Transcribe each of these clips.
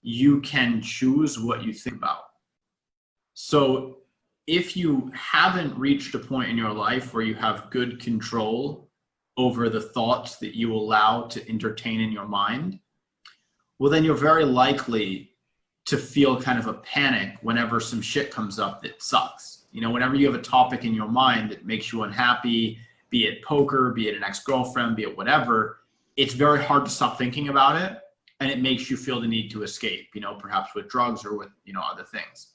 you can choose what you think about. So if you haven't reached a point in your life where you have good control over the thoughts that you allow to entertain in your mind, well, then you're very likely to feel kind of a panic whenever some shit comes up that sucks. You know, whenever you have a topic in your mind that makes you unhappy, be it poker, be it an ex-girlfriend, be it whatever, it's very hard to stop thinking about it. And it makes you feel the need to escape, you know, perhaps with drugs or with, you know, other things.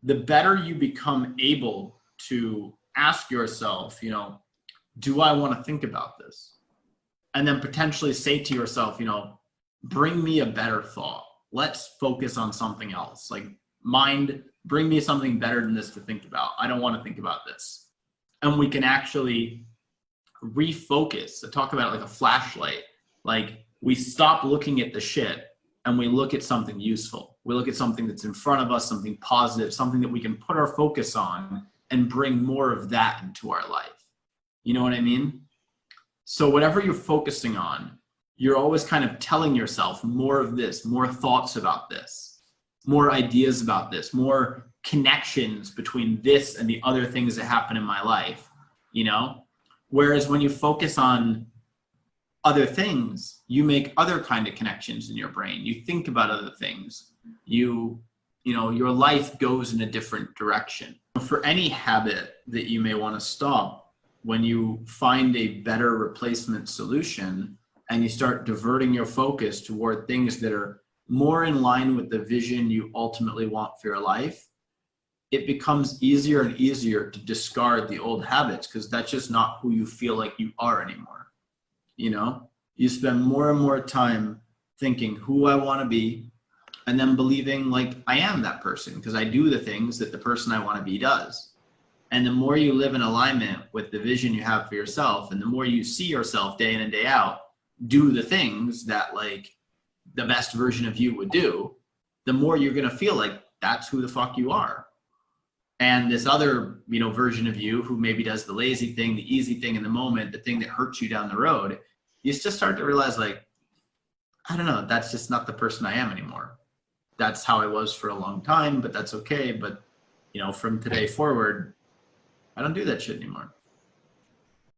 The better you become able to ask yourself, you know, do I want to think about this? And then potentially say to yourself, you know, bring me a better thought. Let's focus on something else. Like, mind, bring me something better than this to think about. I don't want to think about this. And we can actually refocus. I talk about it like a flashlight. Like, we stop looking at the shit and we look at something useful. We look at something that's in front of us, something positive, something that we can put our focus on and bring more of that into our life. You know what I mean? So whatever you're focusing on, you're always kind of telling yourself more of this, more thoughts about this, more ideas about this, more connections between this and the other things that happen in my life, you know? Whereas when you focus on other things, you make other kind of connections in your brain. You think about other things. You know, your life goes in a different direction. For any habit that you may want to stop, when you find a better replacement solution and you start diverting your focus toward things that are more in line with the vision you ultimately want for your life, it becomes easier and easier to discard the old habits, because that's just not who you feel like you are anymore. You know, you spend more and more time thinking who I want to be, and then believing like I am that person because I do the things that the person I want to be does. And the more you live in alignment with the vision you have for yourself, and the more you see yourself day in and day out do the things that like the best version of you would do, the more you're going to feel like that's who the fuck you are. And this other, you know, version of you who maybe does the lazy thing, the easy thing in the moment, the thing that hurts you down the road, you just start to realize like, I don't know, that's just not the person I am anymore. That's how I was for a long time, but that's okay. But, you know, from today forward, I don't do that shit anymore.